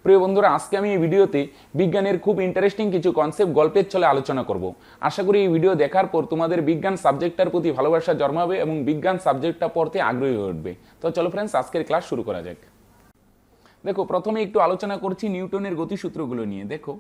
প্রিয় বন্ধুরা, আজকে আমি এই ভিডিওতে বিজ্ঞানের খুব ইন্টারেস্টিং কিছু কনসেপ্ট গল্পের ছলে আলোচনা করব। আশা করি এই ভিডিও দেখার পর তোমাদের বিজ্ঞান সাবজেক্টটার প্রতি ভালোবাসা জন্মাবে এবং বিজ্ঞান সাবজেক্টটা পড়তে আগ্রহী হয়ে উঠবে। তো চলো ফ্রেন্ডস, আজকের ক্লাস শুরু করা যাক। দেখো, প্রথমে একটু আলোচনা করছি নিউটনের গতিসূত্রগুলো নিয়ে। দেখো,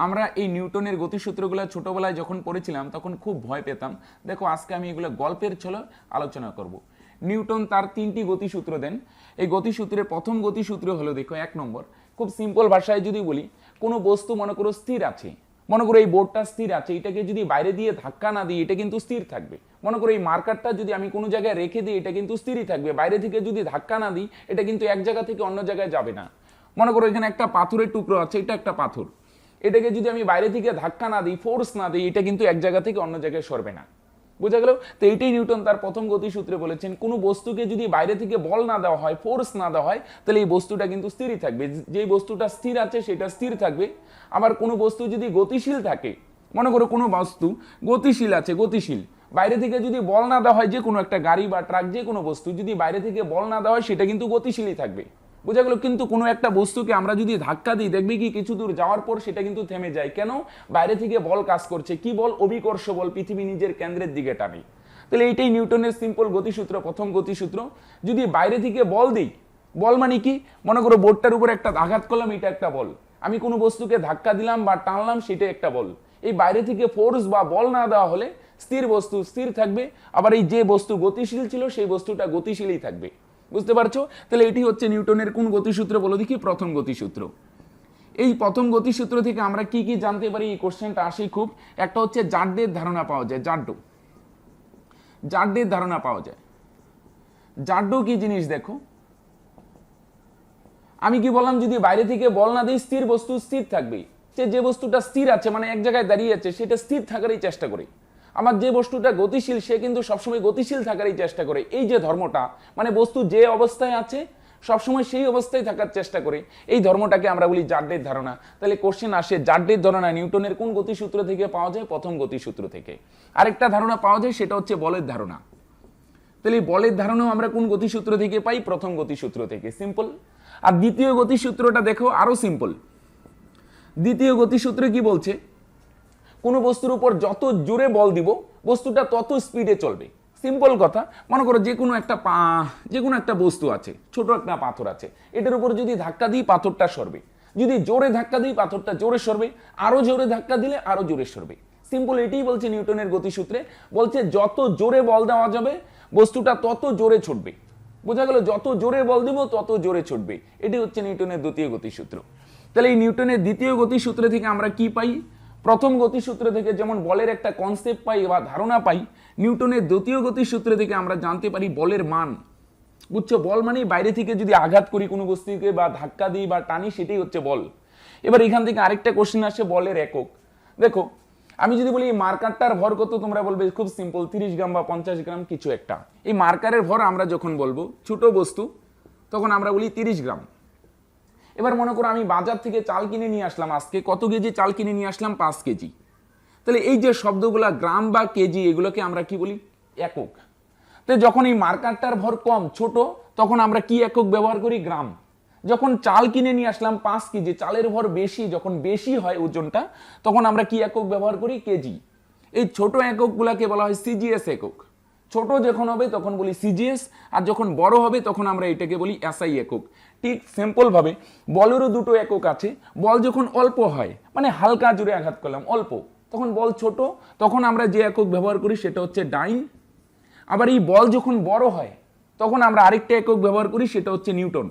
আমরা এই নিউটনের গতিসূত্রগুলো ছোটবেলায় যখন পড়েছিলাম তখন খুব ভয় পেতাম। দেখো, আজকে আমি এগুলো গল্পের ছলে আলোচনা করব। নিউটন তার তিনটি গতিসূত্র দেন। এই গতিসূত্রের প্রথম গতিসূত্র হলো, দেখো, 1 নম্বর। খুব সিম্পল ভাষায় যদি বলি, কোনো বস্তু মনে করো স্থির আছে, মনে করো এই বোর্ডটা স্থির আছে, এটাকে যদি বাইরে দিয়ে ধাক্কা না দিই এটা কিন্তু স্থির থাকবে। মনে করো এই মার্কারটা যদি আমি কোনো জায়গায় রেখে দিই এটা কিন্তু স্থিরই থাকবে, বাইরে থেকে যদি ধাক্কা না দিই এটা কিন্তু এক জায়গা থেকে অন্য জায়গায় যাবে না। মনে করো এখানে একটা পাথরের টুকরো আছে, এটা একটা পাথর, এটাকে যদি আমি বাইরে থেকে ধাক্কা না দিই, ফোর্স না দিই, এটা কিন্তু এক জায়গা থেকে অন্য জায়গায় সরবে না। বুঝা গেল? তো এইটাই নিউটন তার প্রথম গতিসূত্রে বলেছেন, কোনো বস্তুকে যদি বাইরে থেকে বল না দেওয়া হয়, ফোর্স না দেওয়া হয়, তাহলে এই বস্তুটা কিন্তু স্থিরই থাকবে। যে বস্তুটা স্থির আছে সেটা স্থির থাকবে। আবার কোনো বস্তু যদি গতিশীল থাকে, মনে করো কোনো বস্তু গতিশীল আছে, গতিশীল, বাইরে থেকে যদি বল না দেওয়া হয়, যে কোনো একটা গাড়ি বা ট্রাক, যে কোনো বস্তু যদি বাইরে থেকে বল না দেওয়া হয় সেটা কিন্তু গতিশীলই থাকবে। বোঝা গেল? কিন্তু কোনো একটা বস্তুকে আমরা যদি ধাক্কা দিই, দেখবি কি কিছু দূর যাওয়ার পর সেটা কিন্তু থেমে যায়। কেন? বাইরে থেকে বল কাজ করছে। কি বল? অভিকর্ষ বল। পৃথিবী নিজের কেন্দ্রের দিকে টানে। তাহলে এইটাই নিউটনের সিম্পল গতিসূত্র, প্রথম গতিসূত্র। যদি বাইরে থেকে বল দিই, বল মানে কি? মনে করো বোর্ডটার উপর একটা আঘাত করলাম, এটা একটা বল। আমি কোনো বস্তুকে ধাক্কা দিলাম বা টানলাম, সেটা একটা বল। এই বাইরে থেকে ফোর্স বা বল না দেওয়া হলে স্থির বস্তু স্থির থাকবে, আবার এই যে বস্তু গতিশীল ছিল সেই বস্তুটা গতিশীলই থাকবে। বুঝতে পারছো? তাহলে এটি হচ্ছে নিউটনের কোন গতিসূত্র বলো দেখি? প্রথম গতিসূত্র। এই প্রথম গতিসূত্র থেকে আমরা কি কি জানতে পারি? এই কোশ্চেনটা আসে খুব। একটা হচ্ছে জাড্ডের ধারণা পাওয়া যায়। জাড্ডের ধারণা পাওয়া যায়। জাড্ডু কি জিনিস দেখো, আমি কি বললাম? যদি বাইরে থেকে বল না দিই, স্থির বস্তু স্থির থাকবে। যে বস্তুটা স্থির আছে মানে এক জায়গায় দাঁড়িয়ে আছে, সেটা স্থির থাকারই চেষ্টা করে। আমার যে বস্তুটা গতিশীল সে কিন্তু সবসময় গতিশীল থাকারই চেষ্টা করে। এই যে ধর্মটা, মানে বস্তু যে অবস্থায় আছে সবসময় সেই অবস্থায় থাকার চেষ্টা করে, এই ধর্মটাকে আমরা বলি জাড্ডের ধারণা। তাহলে কোশ্চেন আসে, জাড্ডের ধারণা নিউটনের কোন গতিসূত্র থেকে পাওয়া যায়? প্রথম গতিসূত্র থেকে। আরেকটা ধারণা পাওয়া যায়, সেটা হচ্ছে বলের ধারণা। তাহলে বলের ধারণাও আমরা কোন গতিসূত্র থেকে পাই? প্রথম গতিসূত্র থেকে। সিম্পল। আর দ্বিতীয় গতিসূত্রটা দেখো, আরো সিম্পল। দ্বিতীয় গতিসূত্রে কি বলছে? কোনো বস্তুর উপর যত জোরে বল দিব বস্তুটা তত স্পিডে চলবে। সিম্পল কথা। মনে করো যে কোনো একটা বস্তু আছে, ছোট একটা পাথর আছে, এটার উপর যদি ধাক্কা দিই পাথরটা সরবে। যদি জোরে ধাক্কা দিই পাথরটা জোরে সরবে, আরো জোরে ধাক্কা দিলে আরো জোরে সরবে। সিম্পল, এটাই বলছে নিউটনের গতিসূত্রে। বলছে যত জোরে বল দেওয়া যাবে বস্তুটা তত জোরে ছুটবে। বোঝা গেল? যত জোরে বল দিব তত জোরে ছুটবে। এটি হচ্ছে নিউটনের দ্বিতীয় গতিসূত্র। তাহলে এই নিউটনের দ্বিতীয় গতিসূত্র থেকে আমরা কি পাই? প্রথম গতিসূত্র থেকে যেমন বলের একটা কনসেপ্ট পাই বা ধারণা পাই, নিউটনের দ্বিতীয় গতিসূত্র থেকে আমরা জানতে পারি বলের মান। বুঝছো? বল মানে বাইরে থেকে যদি আঘাত করি কোনো বস্তুকে বা ধাক্কা দিই বা টানি, সেটাই হচ্ছে বল। এবার এখান থেকে আরেকটা কোশ্চেন আসে, বলের একক। দেখো, আমি যদি বলি এই মার্কারটার ভর কত, তোমরা বলবে খুব সিম্পল, 30 গ্রাম বা 50 গ্রাম কিছু একটা। এই মার্কারের ভর আমরা যখন বলবো ছোট বস্তু, তখন আমরা বলি 30 গ্রাম। এবার মনে করো আমি বাজার থেকে চাল কিনে নিয়ে আসলাম, আজকে কত কেজি চাল কিনে নিয়ে আসলাম? 5 কেজি। তাহলে এই যে শব্দগুলা গ্রাম বা কেজি, এগুলোকে আমরা কি বলি? একক। তো যখন এই মার্কারটার ভর কম, ছোট, তখন আমরা কি একক ব্যবহার করি? গ্রাম। যখন চাল কিনে নিয়ে আসলাম 5 কেজি, চালের ভর বেশি, যখন বেশি হয় ওজনটা, তখন আমরা কি একক ব্যবহার করি? কেজি। এই ছোট এককগুলাকে বলা হয় সিজিএস একক। ছোট যখন হবে তখন বলি সিজিএস, আর যখন বড় হবে তখন আমরা এটাকে বলি এসআই একক। ঠিক সিম্পল ভাবে বলেরও দুটো একক আছে। বল যখন অল্প হয়, মানে হালকা জোরে আঘাত করলাম, অল্প, তখন বল ছোট, তখন আমরা যে একক ব্যবহার করি সেটা হচ্ছে ডাইন। আবার এই বল যখন বড় হয় তখন আমরা আরেকটা একক ব্যবহার করি, সেটা হচ্ছে নিউটন।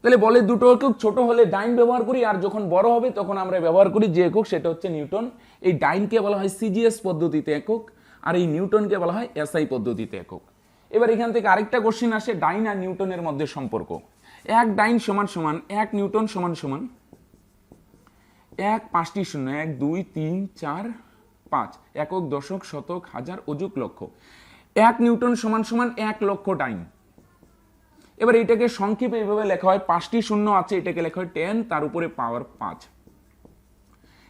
তাহলে বলের দুটো একক, ছোট হলে ডাইন ব্যবহার করি, আর যখন বড় হবে তখন আমরা ব্যবহার করি যে একক সেটা হচ্ছে নিউটন। এই ডাইনকে বলা হয় সিজিএস পদ্ধতিতে একক, আর এই নিউটনকে বলা হয় এসআই পদ্ধতিতে একক। এবার এখান থেকে আরেকটা কোশ্চেন আসে, ডাইন আর নিউটনের মধ্যে সম্পর্ক। এক ডাইন সমান সমান এক নিউটন সমান সমান এক 5টি শূন্য, 1 2 3 4 5, একক, দশক, শতক, হাজার, অযুক, লক্ষ। 1 নিউটন সমান সমান 1 লক্ষ ডাইন। এবার এটাকে সংক্ষেপে এইভাবে লেখা হয়, 5টি শূন্য আছে, এটাকে লেখা হয় 10, তার উপরে পাওয়ার 5।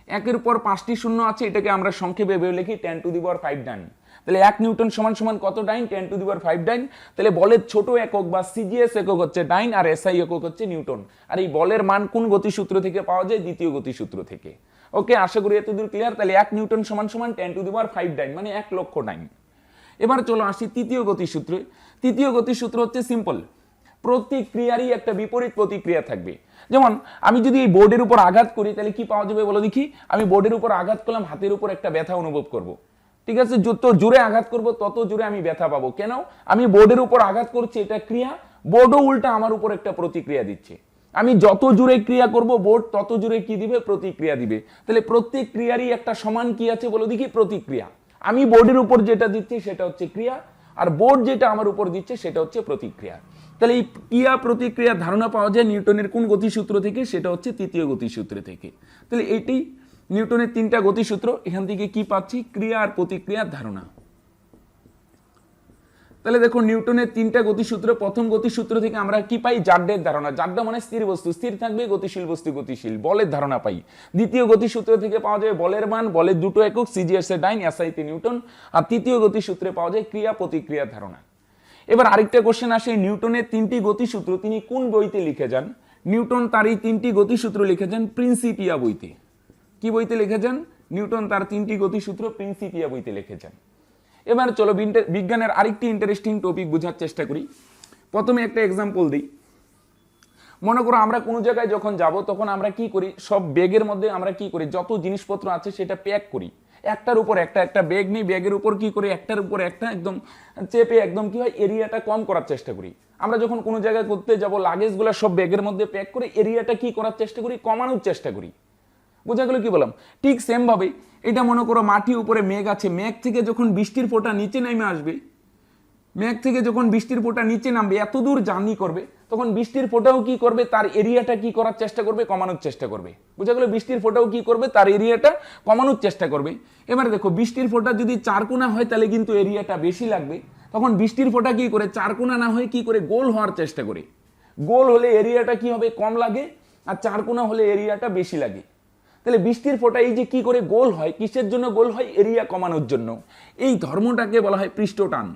একের উপর 5টি শূন্য আছে, এটাকে আমরা সংক্ষেপে ভেবে লিখি 10 টু দি পাওয়ার 5 ডাইন। তাহলে 1 নিউটন সমান সমান কত ডাইন, 10 টু দি পাওয়ার 5 ডাইন। তাহলে বলের ছোট একক বা সিজিএস একক হচ্ছে ডাইন, আর এসআই একক হচ্ছে নিউটন। আর এই বলের মান কোন গতিসূত্র থেকে পাওয়া যায়, দ্বিতীয় গতিসূত্র থেকে। ওকে, আশা করি এতদূর ক্লিয়ার। তাহলে 1 নিউটন সমান সমান 10 টু দি পাওয়ার 5 ডাইন, মানে 1 লক্ষ ডাইন। এবার চলো আসি তৃতীয় গতিসূত্রে। তৃতীয় গতিসূত্র হচ্ছে সিম্পল, প্রতিক্রিয়ারই একটা বিপরীত প্রতিক্রিয়া থাকবে। যেমন আমি যদি এই বোর্ডের উপর আঘাত করি তাহলে কি পাওয়া যাবে বলো দেখি। আমি বোর্ডের উপর আঘাত করলাম, হাতের উপর একটা ব্যথা অনুভব করব। ঠিক আছে, যত জোরে আঘাত করব তত জোরে আমি ব্যথা পাবো। কেন? আমি বোর্ডের উপর আঘাত করছি, এটা ক্রিয়া, বোর্ডও উল্টা আমার উপর একটা প্রতিক্রিয়া দিচ্ছে। আমি যত জোরে ক্রিয়া করব বোর্ড তত জোরে কি দিবে, প্রতিক্রিয়া দিবে। তাহলে প্রত্যেক ক্রিয়ারই একটা সমান কি আছে বলো দেখি, প্রতিক্রিয়া। আমি বোর্ডের উপর যেটা দিচ্ছি সেটা হচ্ছে ক্রিয়া, আর বোর্ড যেটা আমার উপর দিচ্ছে সেটা হচ্ছে প্রতিক্রিয়া। তাহলে এই ক্রিয়া প্রতিক্রিয়ার ধারণা পাওয়া যায় নিউটনের কোন গতিসূত্র থেকে, সেটা হচ্ছে তৃতীয় গতিসূত্র থেকে। তাহলে এটি নিউটনের 3টা গতিসূত্র, এখান থেকে কি পাচ্ছি, ক্রিয়া আর প্রতিক্রিয়ার ধারণা। তাহলে দেখো নিউটনের 3টা গতিসূত্র, প্রথম গতিসূত্র থেকে আমরা কি পাই, জাড্ডের ধারণা। জাড্ডা মানে স্থির বস্তু, স্থির থাকবে, গতিশীল বস্তু গতিশীল, বলের ধারণা পাই। দ্বিতীয় গতিসূত্র থেকে পাওয়া যায় বলের মান, বলের দুটো একক, সিজিএস এর ডাইন, এসআইতে নিউটন। আর তৃতীয় গতিসূত্রে পাওয়া যায় ক্রিয়া প্রতিক্রিয়ার ধারণা। এবার আরেকটা কোশ্চেন আসে, নিউটনের 3টি গতিসূত্র তিনি কোন বইতে লিখে যান? নিউটন তার এই 3টি গতিসূত্র লিখে যান প্রিন্সিপিয়া বইতে। কি বইতে লিখে যান? নিউটন তার 3টি গতিসূত্র প্রিন্সিপিয়া বইতে লিখে যান। এবার চলো বিজ্ঞানের আরেকটি ইন্টারেস্টিং টপিক বোঝার চেষ্টা করি। প্রথমে একটা এক্সাম্পল দিই। মনে করো আমরা কোনো জায়গায় যখন যাব তখন আমরা কি করি, সব ব্যাগের মধ্যে আমরা কি করি, যত জিনিসপত্র আছে সেটা প্যাক করি। একটার উপর একটা, একটা ব্যাগ নেই, ব্যাগের উপর কি করি, একটার উপর একটা একদম চেপে একদম কি হয়, এরিয়াটা কম করার চেষ্টা করি। আমরা যখন কোনো জায়গায় করতে যাব লাগেজগুলো সব ব্যাগের মধ্যে প্যাক করে এরিয়াটা কি করার চেষ্টা করি, কমানোর চেষ্টা করি। বোঝা গেল কি বললাম? ঠিক সেম ভাবে এটা মনে করো মাটি উপরে মেঘ আছে, মেঘ থেকে যখন বৃষ্টির ফোঁটা নিচে নেমে আসবে, মেঘ থেকে যখন বৃষ্টির ফোঁটা নিচে নামবে, এত দূর জার্নি করবে, তখন বৃষ্টির ফোঁটাও কি করবে, তার এরিয়াটা কি করার চেষ্টা করবে, কমানোর চেষ্টা করবে। বুঝা গেল? বৃষ্টির ফোঁটাও কি করবে, তার এরিয়াটা কমানোর চেষ্টা করবে। এবার দেখো বৃষ্টির ফোঁটা যদি 4 কোণা হয় তাহলে কিন্তু এরিয়াটা বেশি লাগবে। তখন বৃষ্টির ফোঁটা কি করে, 4 কোণা না হয়ে কি করে, গোল হওয়ার চেষ্টা করে। গোল হলে এরিয়াটা কি হবে, কম লাগে, আর 4 কোণা হলে এরিয়াটা বেশি লাগে। তাহলে বৃষ্টির ফোঁটা এই যে কি করে গোল হয়, কিসের জন্য গোল হয়, এরিয়া কমানোর জন্য। এই ধর্মটাকে বলা হয় পৃষ্ঠটান।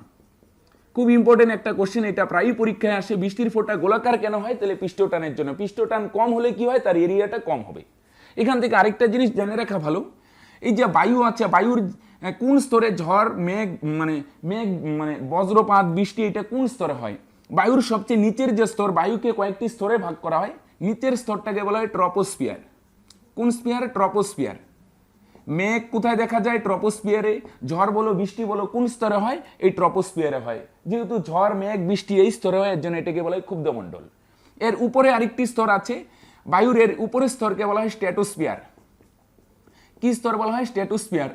খুব ইম্পর্টেন্ট একটা কোশ্চেন, এটা প্রায়ই পরীক্ষায় আসে। বৃষ্টির ফোঁটা গোলাকার কেন হয়, তাহলে পৃষ্ঠটানের জন্য। পৃষ্ঠটান কম হলে কি হয়, তার এরিয়াটা কম হবে। এখান থেকে আরেকটা জিনিস জেনে রাখা ভালো, এই যে বায়ু আছে, বায়ুর কোন স্তরে ঝড়, মেঘ মানে বজ্রপাত, বৃষ্টি, এটা কোন স্তরে হয়? বায়ুর সবচেয়ে নিচের যে স্তর, বায়ুকে কয়েকটি স্তরে ভাগ করা হয়। নিচের স্তরটাকে বলা হয় ট্রপোস্ফিয়ার। কোন স্পিয়ার? ট্রপোস্ফিয়ার। মেঘ কোথায় দেখা যায়? ট্রপোস্ফিয়ারে। ঝড় বলো, বৃষ্টি বলো, কোন স্তরে হয়? এই ট্রপোস্ফিয়ারে হয়। যেহেতু ঝড়, মেঘ, বৃষ্টি এই স্তরে হয়, এর জন্য এটাকে বলা হয় ক্ষুব্ধমণ্ডল। এর উপরে আরেকটি স্তর আছে, বায়ুর এর উপরের স্তরকে বলা হয় স্ট্র্যাটোস্ফিয়ার। কি স্তর বলা হয়? স্ট্র্যাটোস্ফিয়ার।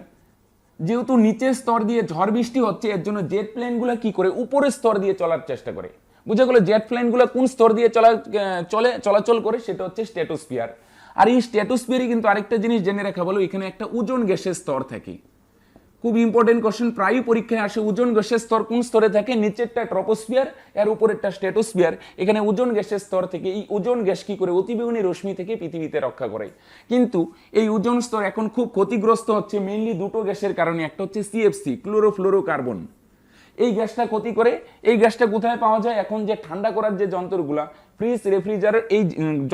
যেহেতু নিচের স্তর দিয়ে ঝড় বৃষ্টি হচ্ছে, এর জন্য জেট প্লেনগুলো কি করে, উপরের স্তর দিয়ে চলার চেষ্টা করে। বুঝে গেল? জেট প্লেনগুলো কোন স্তর দিয়ে চলাচল করে, সেটা হচ্ছে স্ট্র্যাটোস্ফিয়ার। আর এই স্ট্র্যাটোস্ফিয়ারে কিন্তু আরেকটা জিনিস জেনে রাখা ভালো, এখানে একটা ওজোন গ্যাসের স্তর থাকে। খুব ইম্পর্টেন্ট কোশ্চেন, প্রায় পরীক্ষায় আসে। ওজোন গ্যাসের স্তর কোন স্তরে থাকে? নিচেরটা ট্রপোস্ফিয়ার, এর উপরেরটা স্ট্র্যাটোস্ফিয়ার। এখানে ওজোন গ্যাসের স্তর থেকে এই ওজোন গ্যাস কি করে অতিবেগুনি রশ্মি থেকে পৃথিবীতে রক্ষা করে। কিন্তু এই ওজোন স্তর এখন খুব ক্ষতিগ্রস্ত হচ্ছে মেইনলি দুটো গ্যাসের কারণে। একটা হচ্ছে সিএফসি, ক্লোরোফ্লোরোকার্বন। এই গ্যাসটা ক্ষতি করে। এই গ্যাসটা কোথায় পাওয়া যায়? এখন যে ঠান্ডা করার যে যন্ত্রগুলা, ফ্রিজ, রেফ্রিজারেটর, এই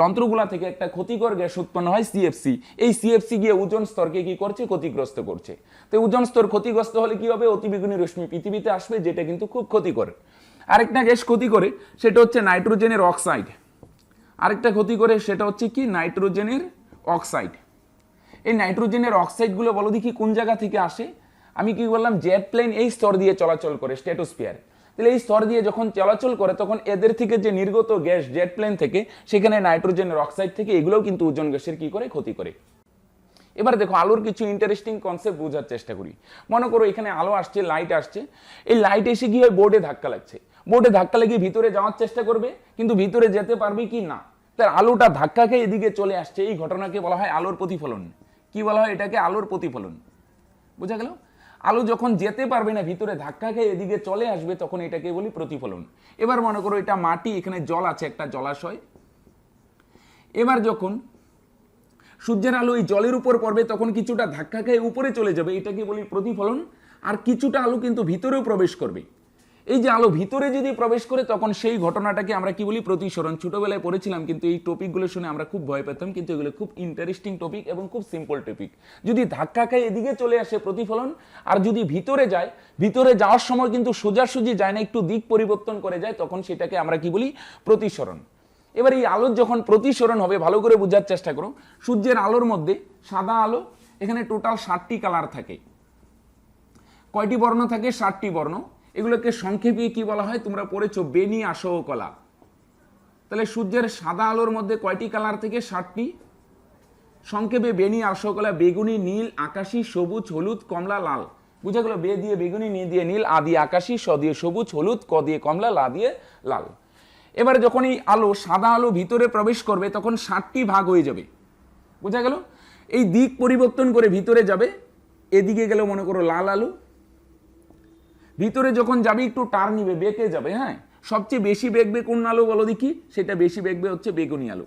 যন্ত্রগুলা থেকে একটা ক্ষতিকর গ্যাস উৎপন্ন হয় সিএফসি। এই সিএফসি গিয়ে ওজোন স্তরকে কি করছে? ক্ষতিগ্রস্ত করছে। তো ওজোন স্তর ক্ষতিগ্রস্ত হলে কি হবে? অতিবেগুনি রশ্মি পৃথিবীতে আসবে, যেটা কিন্তু খুব ক্ষতিকর। আরেকটা গ্যাস ক্ষতি করে, সেটা হচ্ছে নাইট্রোজেনের অক্সাইড। আরেকটা ক্ষতি করে, সেটা হচ্ছে কি? নাইট্রোজেনের অক্সাইড। এই নাইট্রোজেনের অক্সাইডগুলো বলো দেখি কোন জায়গা থেকে আসে? আমি কি বললাম, জেট প্লেন এই স্তর দিয়ে চলাচল করে, স্ট্র্যাটোস্ফিয়ার। তাহলে এই স্তর দিয়ে যখন চলাচল করে, তখন এদের থেকে যে নির্গত গ্যাস জেট প্লেন থেকে, সেখানে নাইট্রোজেনের অক্সাইড থেকে, এগুলোও কিন্তু ওজোন গ্যাসের কি করে? ক্ষতি করে। এবার দেখো আলোর কিছু ইন্টারেস্টিং কনসেপ্ট বোঝার চেষ্টা করি। মনে করো এখানে আলো আসছে, লাইট আসছে, এই লাইট এসে কি হয়? বোর্ডে ধাক্কা লাগছে। বোর্ডে ধাক্কা লেগে ভিতরে যাওয়ার চেষ্টা করবে, কিন্তু ভিতরে যেতে পারবে কি না? তার আলোটা ধাক্কা খেয়ে এদিকে চলে আসছে, এই ঘটনাকে বলা হয় আলোর প্রতিফলন। কি বলা হয় এটাকে? আলোর প্রতিফলন। বোঝা গেল? আলো যখন যেতে পারবে না, ভিতরে ধাক্কা খেয়ে এদিকে চলে আসবে, তখন এটাকে বলি প্রতিফলন। এবার মনে করো এটা মাটি, এখানে জল আছে, একটা জলাশয়। এবার যখন সূর্যের আলো এই জলের উপর পড়বে, তখন কিছুটা ধাক্কা খেয়ে উপরে চলে যাবে, এটাকে বলি প্রতিফলন। আর কিছুটা আলো কিন্তু ভিতরেও প্রবেশ করবে। এই যে আলো ভিতরে যদি প্রবেশ করে তখন সেই ঘটনাটাকে আমরা কি বলি, প্রতিসরণ। ছোটবেলায় পড়েছিলাম, কিন্তু এই টপিকগুলো শুনে আমরা খুব ভয় পেতাম, কিন্তু এগুলো খুব ইন্টারেস্টিং টপিক এবং খুব সিম্পল টপিক। যদি ধাক্কা খায় এদিকে চলে আসে প্রতিফলন, আর যদি ভিতরে যায়, ভিতরে যাওয়ার সময় কিন্তু সোজাসুজি যায় না, একটু দিক পরিবর্তন করে যায়, তখন সেটাকে আমরা কি বলি, প্রতিসরণ। এবার এই আলোর যখন প্রতিসরণ হবে, ভালো করে বোঝার চেষ্টা করো। সূর্যের আলোর মধ্যে সাদা আলো, এখানে টোটাল 7টি কালার থাকে। কয়টি বর্ণ থাকে? 7টি বর্ণ। এগুলোকে সংক্ষেপে কি বলা হয়? তোমরা পড়েছো বেনি আসহ কলা। তাহলে সূর্যের সাদা আলোর মধ্যে কয়টি কালার থেকে? 7টি। সংক্ষেপে বেনি আসহ কলা: বেগুনি, নীল, আকাশী, সবুজ, হলুদ, কমলা, লাল। বুঝা গেল? বে দিয়ে বেগুনি, নি দিয়ে নীল, আ দিয়ে আকাশী, স দিয়ে সবুজ, হলুদ, ক দিয়ে কমলা, লা দিয়ে লাল। এবারে যখন এই আলো, সাদা আলো ভিতরে প্রবেশ করবে, তখন 7টি ভাগ হয়ে যাবে। বুঝা গেল? এই দিক পরিবর্তন করে ভিতরে যাবে। এদিকে গেলে মনে করো লাল আলো, ভিতরে যখন যাবে একটু টার্ন নিবে, বেঁকে যাবে। হ্যাঁ, সবচেয়ে বেশি বেঁকবে কোন আলো বলো দেখি? সেটা বেশি বেঁকবে হচ্ছে বেগুনি আলো।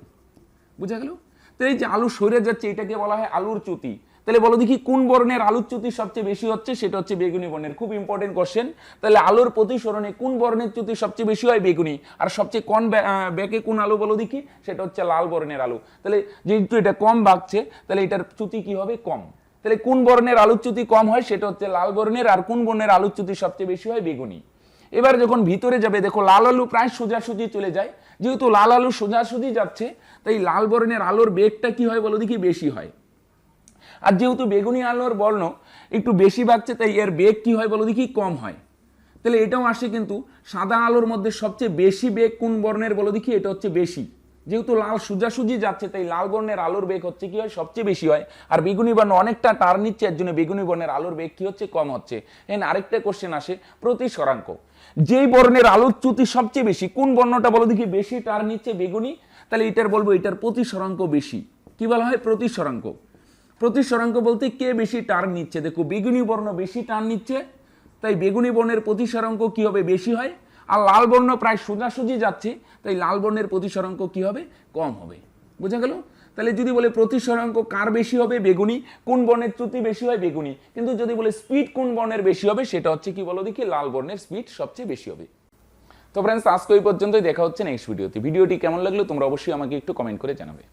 বুঝা গেল? তো এই যে আলু সরে যাচ্ছে, এটাকে বলা হয় আলুর চ্যুতি। তাহলে বলো দেখি কোন বর্ণের আলুর চ্যুতি সবচেয়ে বেশি হচ্ছে? সেটা হচ্ছে বেগুনি বর্ণের। খুব ইম্পর্টেন্ট কোশ্চেন। তাহলে আলোর প্রতিসরণে কোন বর্ণের চ্যুতি সবচেয়ে বেশি হয়? বেগুনি। আর সবচেয়ে কম বেঁকে কোন আলো বলো দেখি? সেটা হচ্ছে লাল বর্ণের আলু। তাহলে যেহেতু এটা কম বাঁকছে, তাহলে এটার চ্যুতি কি হবে? কম। তাহলে কোন বর্ণের আলোচ্যুতি কম হয়? সেটা হচ্ছে লাল বর্ণের। আর কোন বর্ণের আলোচ্যুতি সবচেয়ে বেশি হয়? বেগুনি। এবার যখন ভিতরে যাবে, দেখো লাল আলু প্রায় সোজাসুজি চলে যায়। যেহেতু লাল আলু সোজাসুজি যাচ্ছে, তাই লাল বর্ণের আলোর বেগটা কি হয় বলো দেখি? বেশি হয়। আর যেহেতু বেগুনি আলোর বর্ণ একটু বেশি বাড়ছে, তাই এর বেগ কি হয় বলো দেখি? কম হয়। তাহলে এটাও আসে, কিন্তু সাদা আলোর মধ্যে সবচেয়ে বেশি বেগ কোন বর্ণের বলো দেখি? এটা হচ্ছে বেশি। যেহেতু লাল সোজাসুজি যাচ্ছে, তাই লাল বর্ণের আলোর বেগ হচ্ছে কি হয়? সবচেয়ে বেশি হয়। আর বেগুনি বর্ণ অনেকটা টার্ন নিচ্ছে, এর জন্য বেগুনি বর্ণের আলোর বেগ কি হচ্ছে? কম হচ্ছে। এখানে আরেকটা কোশ্চেন আসে, প্রতিসরাঙ্ক। যেই বর্ণের আলোর চ্যুতি সবচেয়ে বেশি, কোন বর্ণটা বলো দেখি বেশি টার্ন নিচ্ছে? বেগুনি। তাহলে এটার বলবো এটার প্রতিসরাঙ্ক বেশি। কি বলা হয়? প্রতিসরাঙ্ক। প্রতিসরাঙ্ক বলতে কে বেশি টার্ন নিচ্ছে। দেখো বেগুনি বর্ণ বেশি টার্ন নিচ্ছে, তাই বেগুনি বর্ণের প্রতিসরাঙ্ক কি হবে? বেশি হয়। আর লাল বর্ণ প্রায় সোজাসুজি যাচ্ছে, তাই লাল বর্ণের প্রতিসরাঙ্ক কি হবে? কম হবে। বোঝা গেল? তাহলে যদি বলে প্রতিসরাঙ্ক কার বেশি হবে? বেগুনি। কোন বর্ণের চ্যুতি বেশি হয়? বেগুনি। কিন্তু যদি বলে স্পিড কোন বর্ণের বেশি হবে, সেটা হচ্ছে কি বলো দেখি? লাল বর্ণের স্পিড সবচেয়ে বেশি হবে। তো ফ্রেন্ডস, আজকে এই পর্যন্তই। দেখা হচ্ছে নেক্সট ভিডিওতে। ভিডিওটি কেমন লাগলো তোমরা অবশ্যই আমাকে একটু কমেন্ট করে জানাবে।